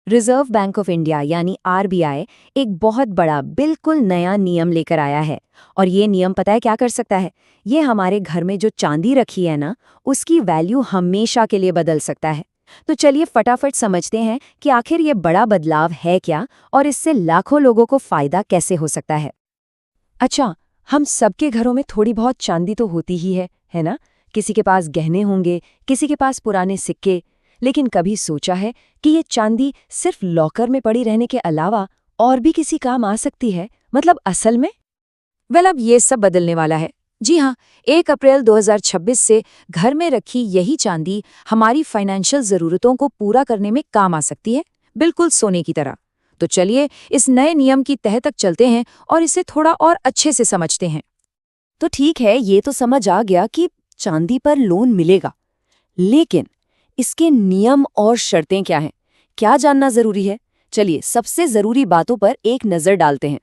Reserve bank of India यानी RBI एक बहुत बड़ा बिल्कुल नया नियम लेकर आया है। और ये नियम पता है क्या कर सकता है? ये हमारे घर में जो चांदी रखी है ना, उसकी वैल्यू हमेशा के लिए बदल सकता है। तो चलिए फटाफट समझते हैं कि आखिर ये बड़ा बदलाव है क्या और इससे लाखों लोगों को फायदा कैसे हो सकता है। अच्छा, हम सबके घरों में थोड़ी बहुत चांदी तो होती ही है ना? किसी के पास गहने होंगे, किसी के पास पुराने सिक्के। लेकिन कभी सोचा है कि ये चांदी सिर्फ लॉकर में पड़ी रहने के अलावा और भी किसी काम आ सकती है? मतलब असल में? अब ये सब बदलने वाला है। जी हाँ, 1 अप्रैल 2026 से घर में रखी यही चांदी हमारी फाइनेंशियल ज़रूरतों को पूरा करने में काम आ सकती है, बिल्कुल सोने की तरह। तो चलिए इस नए नियम की तह तक चलते हैं और इसे थोड़ा और अच्छे से समझते हैं। तो ठीक है, ये तो समझ आ गया कि चांदी पर लोन मिलेगा, लेकिन इसके नियम और शर्तें क्या हैं? क्या जानना जरूरी है? चलिए सबसे जरूरी बातों पर एक नजर डालते हैं।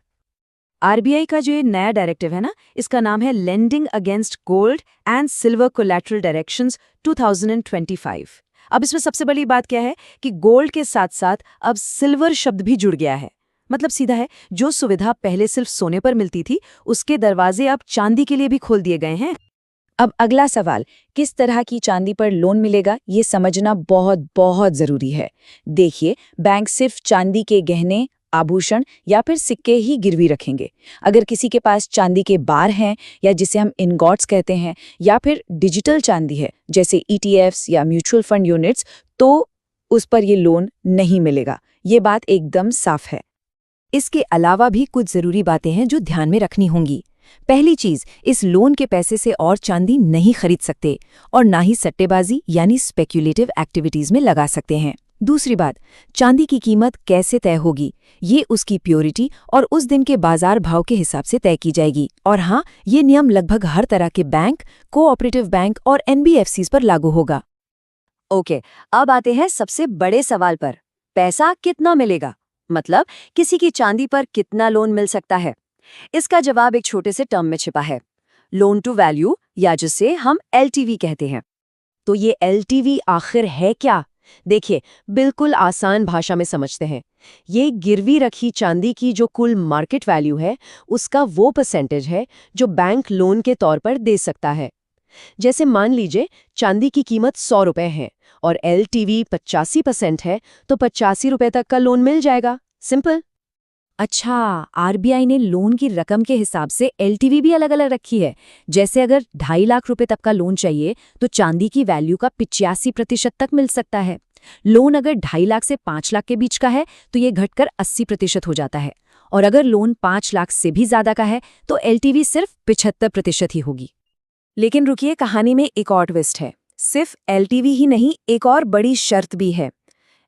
आरबीआई का जो ये नया डायरेक्टिव है ना, इसका नाम है lending against gold and silver collateral directions 2025। अब इसमें सबसे बड़ी बात क्या है कि गोल्ड के साथ साथ अब सिल्वर शब्द भी जुड़ गया है। मतलब सीधा है, जो सुविधा पहले सिर्फ सोने पर मिलती थी, उसके दरवाजे अब चांदी के लिए भी खोल दिए गए हैं। अब अगला सवाल, किस तरह की चांदी पर लोन मिलेगा, ये समझना बहुत बहुत जरूरी है। देखिए, बैंक सिर्फ चांदी के गहने, आभूषण या फिर सिक्के ही गिरवी रखेंगे। अगर किसी के पास चांदी के बार हैं, या जिसे हम इनगॉट्स कहते हैं, या फिर डिजिटल चांदी है जैसे ईटीएफ्स या म्यूचुअल फंड यूनिट्स, तो उस पर ये लोन नहीं मिलेगा। ये बात एकदम साफ है। इसके अलावा भी कुछ जरूरी बातें हैं जो ध्यान में रखनी होंगी। पहली चीज, इस लोन के पैसे से और चांदी नहीं खरीद सकते और ना ही सट्टेबाजी यानी स्पेक्युलेटिव एक्टिविटीज में लगा सकते हैं। दूसरी बात, चांदी की कीमत कैसे तय होगी, ये उसकी प्योरिटी और उस दिन के बाजार भाव के हिसाब से तय की जाएगी। और हाँ, ये नियम लगभग हर तरह के बैंक, कोऑपरेटिव बैंक और एनबीएफसीज पर लागू होगा। ओके, अब आते हैं सबसे बड़े सवाल पर। पैसा कितना मिलेगा? मतलब किसी की चांदी पर कितना लोन मिल सकता है? इसका जवाब एक छोटे से टर्म में छिपा है, लोन टू वैल्यू, या जिसे हम एलटीवी कहते हैं। तो ये एलटीवी आखिर है क्या? देखिए, बिल्कुल आसान भाषा में समझते हैं। ये गिरवी रखी चांदी की जो कुल मार्केट वैल्यू है, उसका वो परसेंटेज है जो बैंक लोन के तौर पर दे सकता है। जैसे मान लीजिए चांदी की कीमत 100 रुपए है और एलटीवी 85% है, तो 85 रुपए तक का लोन मिल जाएगा। सिंपल। अच्छा, आरबीआई ने लोन की रकम के हिसाब से एलटीवी भी अलग अलग रखी है। जैसे अगर 2.5 लाख रुपए तक का लोन चाहिए, तो चांदी की वैल्यू का 85% तक मिल सकता है। लोन अगर 2.5 लाख से 5 लाख के बीच का है, तो ये घटकर 80% हो जाता है। और अगर लोन 5 लाख से भी ज्यादा का है, तो एलटीवी सिर्फ 75% ही होगी। लेकिन रुकिए, कहानी में एक और ट्विस्ट है। सिर्फ एलटीवी ही नहीं, एक और बड़ी शर्त भी है।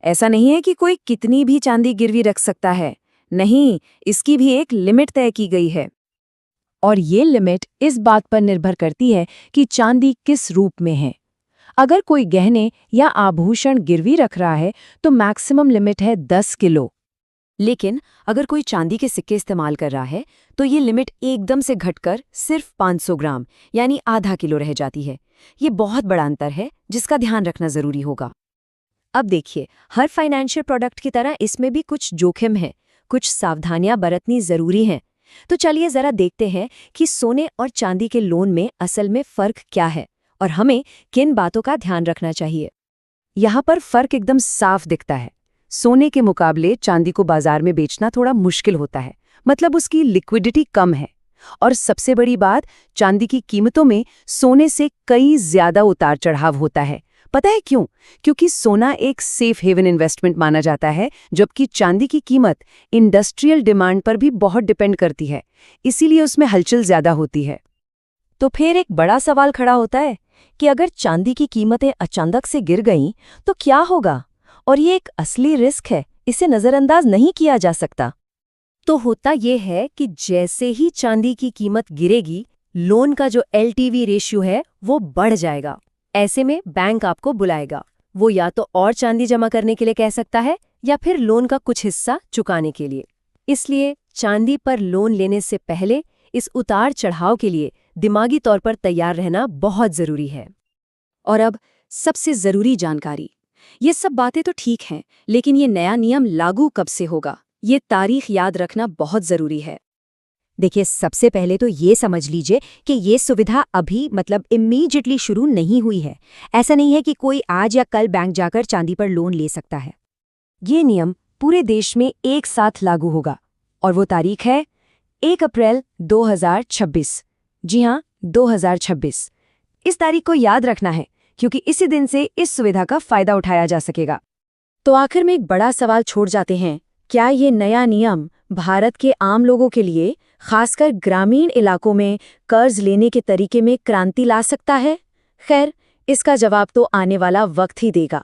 ऐसा नहीं है कि कोई कितनी भी चांदी गिरवी रख सकता है। नहीं, इसकी भी एक लिमिट तय की गई है। और ये लिमिट इस बात पर निर्भर करती है कि चांदी किस रूप में है। अगर कोई गहने या आभूषण गिरवी रख रहा है, तो मैक्सिमम लिमिट है 10 किलो। लेकिन अगर कोई चांदी के सिक्के इस्तेमाल कर रहा है, तो ये लिमिट एकदम से घटकर सिर्फ 500 ग्राम यानी आधा किलो रह जाती है। ये बहुत बड़ा अंतर है, जिसका ध्यान रखना जरूरी होगा। अब देखिए, हर फाइनेंशियल प्रोडक्ट की तरह इसमें भी कुछ जोखिम है, कुछ सावधानियां बरतनी जरूरी हैं। तो चलिए जरा देखते हैं कि सोने और चांदी के लोन में असल में फर्क क्या है और हमें किन बातों का ध्यान रखना चाहिए। यहाँ पर फर्क एकदम साफ दिखता है। सोने के मुकाबले चांदी को बाजार में बेचना थोड़ा मुश्किल होता है, मतलब उसकी लिक्विडिटी कम है। और सबसे बड़ी बात, चांदी की कीमतों में सोने से कई ज्यादा उतार चढ़ाव होता है। पता है क्यों? क्योंकि सोना एक सेफ हेवन इन्वेस्टमेंट माना जाता है, जबकि चांदी की कीमत इंडस्ट्रियल डिमांड पर भी बहुत डिपेंड करती है, इसीलिए उसमें हलचल ज्यादा होती है। तो फिर एक बड़ा सवाल खड़ा होता है कि अगर चांदी की कीमतें अचानक से गिर गईं, तो क्या होगा? और ये एक असली रिस्क है, इसे नजरअंदाज नहीं किया जा सकता। तो होता ये है कि जैसे ही चांदी की कीमत गिरेगी, लोन का जो एलटीवी रेशियो है वो बढ़ जाएगा। ऐसे में बैंक आपको बुलाएगा। वो या तो और चांदी जमा करने के लिए कह सकता है, या फिर लोन का कुछ हिस्सा चुकाने के लिए। इसलिए चांदी पर लोन लेने से पहले इस उतार चढ़ाव के लिए दिमागी तौर पर तैयार रहना बहुत जरूरी है। और अब सबसे जरूरी जानकारी, ये सब बातें तो ठीक हैं, लेकिन ये नया नियम लागू कब से होगा, ये तारीख याद रखना बहुत ज़रूरी है। देखिए, सबसे पहले तो ये समझ लीजिए कि ये सुविधा अभी इमीडिएटली शुरू नहीं हुई है। ऐसा नहीं है कि कोई आज या कल बैंक जाकर चांदी पर लोन ले सकता है। ये नियम पूरे देश में एक साथ लागू होगा और वो तारीख है 1 अप्रैल 2026। जी हाँ, 2026। इस तारीख को याद रखना है क्योंकि इसी दिन से इस सुविधा का फायदा उठाया जा सकेगा। तो आखिर में एक बड़ा सवाल छोड़ जाते हैं, क्या ये नया नियम भारत के आम लोगों के लिए, खासकर ग्रामीण इलाकों में कर्ज लेने के तरीके में क्रांति ला सकता है? खैर, इसका जवाब तो आने वाला वक्त ही देगा।